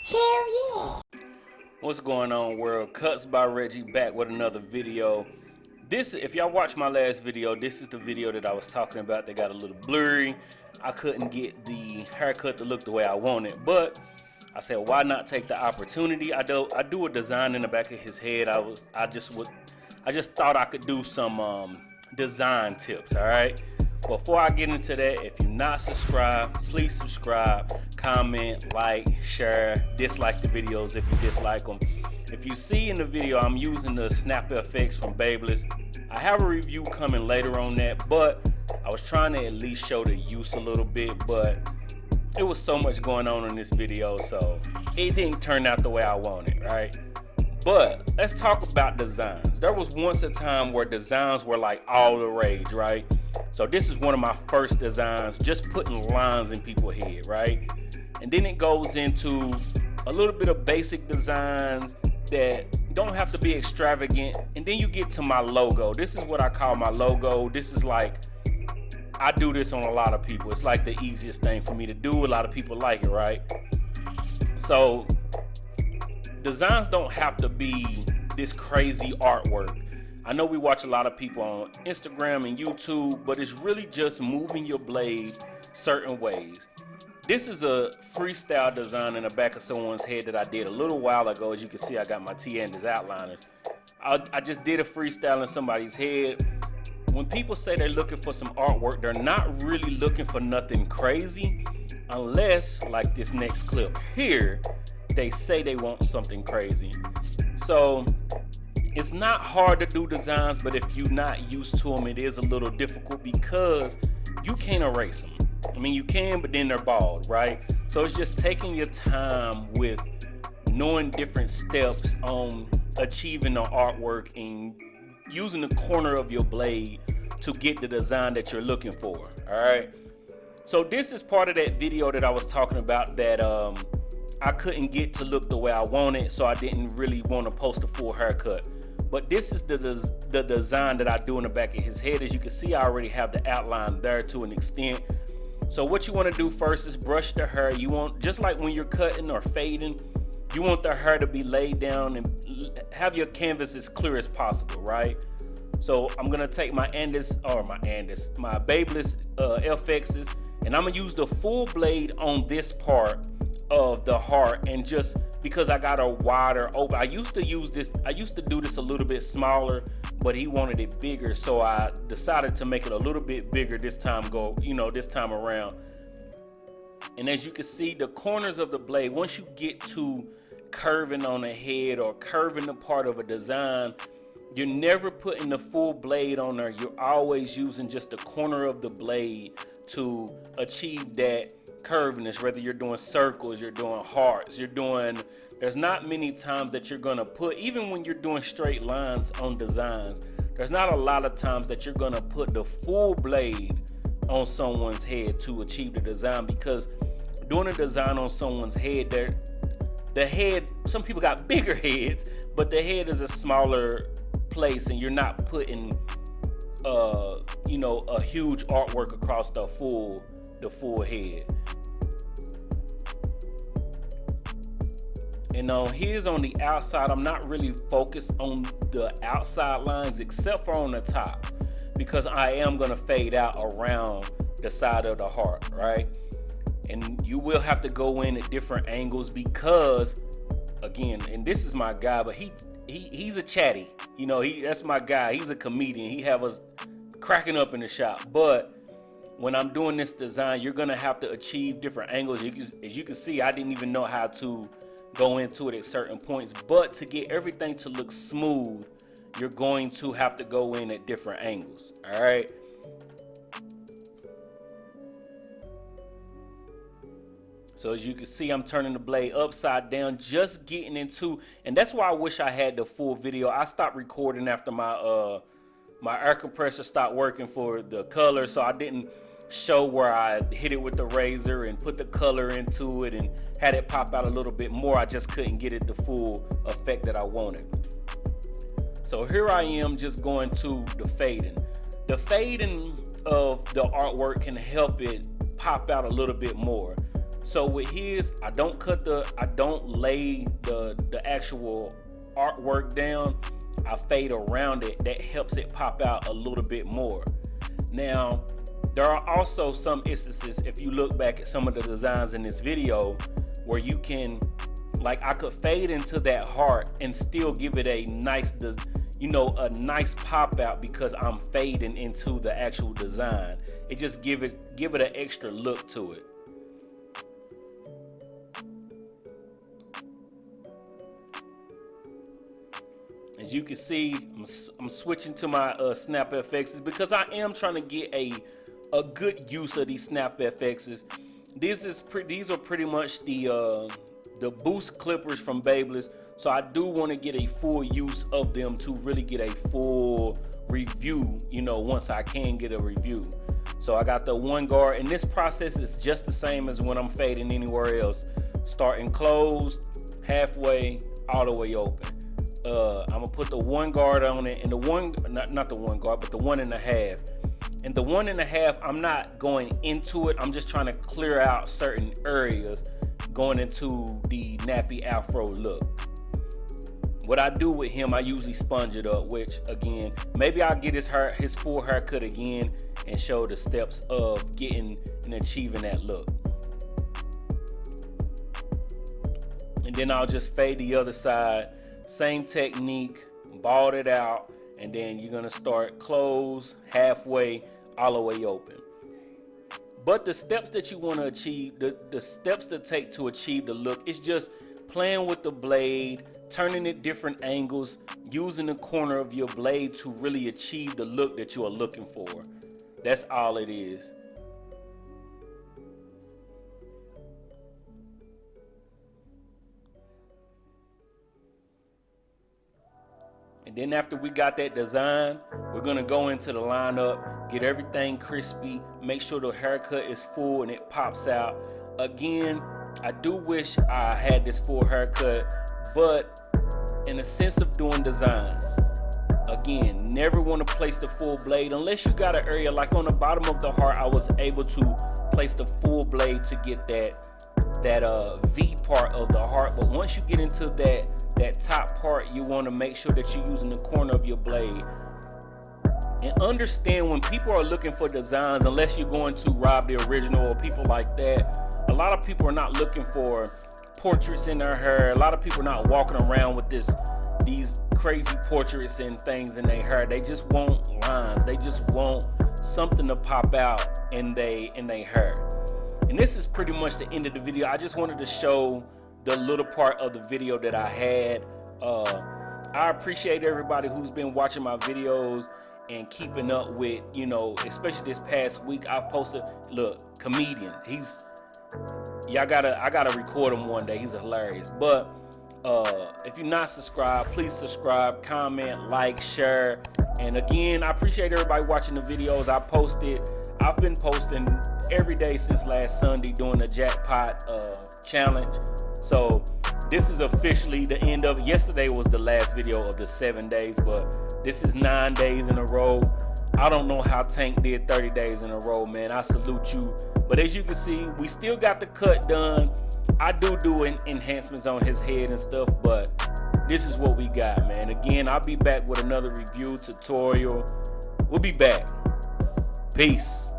Hell yeah. What's going on, world? Cuts by Reggie back with another video. If y'all watched my last video, this is the video that I was talking about. They got a little blurry. I couldn't get the haircut to look the way I wanted, but I said, why not take the opportunity? I do a design in the back of his head. I just thought I could do some design tips. All right. Before I get into that, if you're not subscribed, please subscribe, comment, like, share, dislike the videos if you dislike them. If you see in the video, I'm using the SnapFX from Barbers. I have a review coming later on that, but I was trying to at least show the use a little bit, but it was so much going on in this video, so it didn't turn out the way I wanted, right? But let's talk about designs. There was once a time where designs were like all the rage, right? So this is one of my first designs, just putting lines in people's head, right? And then it goes into a little bit of basic designs that don't have to be extravagant. And then you get to my logo. This is what I call my logo. This is like, I do this on a lot of people. It's like the easiest thing for me to do. A lot of people like it, right? So designs don't have to be this crazy artwork. I know we watch a lot of people on Instagram and YouTube, but it's really just moving your blade certain ways. This is a freestyle design in the back of someone's head that I did a little while ago. As you can see, I got my T-Anders outliners. I just did a freestyle in somebody's head. When people say they're looking for some artwork, they're not really looking for nothing crazy, unless, like this next clip here, they say they want something crazy. So it's not hard to do designs, but if you're not used to them, it is a little difficult because you can't erase them. I mean, you can, but then they're bald, right? So it's just taking your time with knowing different steps on achieving the artwork and using the corner of your blade to get the design that you're looking for, all right? So this is part of that video that I was talking about that I couldn't get to look the way I wanted, so I didn't really want to post a full haircut. But this is the design that I do in the back of his head. As you can see, I already have the outline there to an extent. So what you want to do first is brush the hair. You want, just like when you're cutting or fading, you want the hair to be laid down and have your canvas as clear as possible, right? So I'm gonna take my Barbers FXs, and I'm gonna use the full blade on this part of the heart, and just because I got a wider open, I used to do this a little bit smaller, but he wanted it bigger, so I decided to make it a little bit bigger this time around. And as you can see, the corners of the blade, once you get to curving on a head or curving the part of a design, you're never putting the full blade on there. You're always using just the corner of the blade to achieve that curviness, whether you're doing circles, you're doing hearts, there's not many times that you're gonna put, even when you're doing straight lines on designs, there's not a lot of times that you're gonna put the full blade on someone's head to achieve the design, because doing a design on someone's head, the head, some people got bigger heads, but the head is a smaller place, and you're not putting a huge artwork across the full head. And on his, on the outside, I'm not really focused on the outside lines except for on the top, because I am gonna fade out around the side of the heart, right? And you will have to go in at different angles because, again, and this is my guy, but he's a chatty, that's my guy. He's a comedian. He have us cracking up in the shop. But when I'm doing this design, you're gonna have to achieve different angles. As you can see, I didn't even know how to go into it at certain points, but to get everything to look smooth, you're going to have to go in at different angles, all right? So as you can see, I'm turning the blade upside down, just getting into, and that's why I wish I had the full video. I stopped recording after my air compressor stopped working for the color, so I didn't show where I hit it with the razor and put the color into it and had it pop out a little bit more. I just couldn't get it the full effect that I wanted. So here I am, just going to the fading. The fading of the artwork can help it pop out a little bit more. So with his, I don't lay the actual artwork down. I fade around it. That helps it pop out a little bit more. Now, there are also some instances, if you look back at some of the designs in this video, where you can, like, I could fade into that heart and still give it a nice, a nice pop out because I'm fading into the actual design. It just give it an extra look to it. As you can see, I'm switching to my SnapFXs because I am trying to get a good use of these SnapFXs. These are pretty much the boost clippers from Barbers, so I do want to get a full use of them to really get a full review, once I can get a review. So I got the one guard, and this process is just the same as when I'm fading anywhere else. Starting closed, halfway, all the way open. I'm gonna put the one guard on it, and the one, not the one guard, but the 1.5. And the 1.5, I'm not going into it. I'm just trying to clear out certain areas going into the nappy afro look. What I do with him, I usually sponge it up, which again, maybe I'll get his full haircut again and show the steps of getting and achieving that look. And then I'll just fade the other side, same technique, bald it out, and then you're gonna start close, halfway, all the way open. But the steps that you want to achieve, the steps to take to achieve the look, is just playing with the blade, turning it different angles, using the corner of your blade to really achieve the look that you are looking for. That's all it is. And then after we got that design, we're gonna go into the lineup, get everything crispy, make sure the haircut is full and it pops out. Again, I do wish I had this full haircut, but in the sense of doing designs, again, never want to place the full blade unless you got an area like on the bottom of the heart. I was able to place the full blade to get that V part of the heart, but once you get into that top part, you want to make sure that you're using the corner of your blade. And understand, when people are looking for designs, unless you're going to Rob the Original or people like that, a lot of people are not looking for portraits in their hair. A lot of people are not walking around with these crazy portraits and things in their hair. They just want lines. They just want something to pop out in their hair. And this is pretty much the end of the video. I just wanted to show the little part of the video that I had. I appreciate everybody who's been watching my videos and keeping up with, especially this past week. I've posted, look, comedian. I gotta record him one day. He's hilarious. But if you're not subscribed, please subscribe, comment, like, share. And again, I appreciate everybody watching the videos. I've been posting every day since last Sunday doing a jackpot challenge. So this is officially the end of it. Yesterday was the last video of the 7 days, but this is 9 days in a row. I don't know how Tank did 30 days in a row, man. I salute you. But as you can see, we still got the cut done. I do enhancements on his head and stuff, but this is what we got, man. Again, I'll be back with another review tutorial. We'll be back. Peace.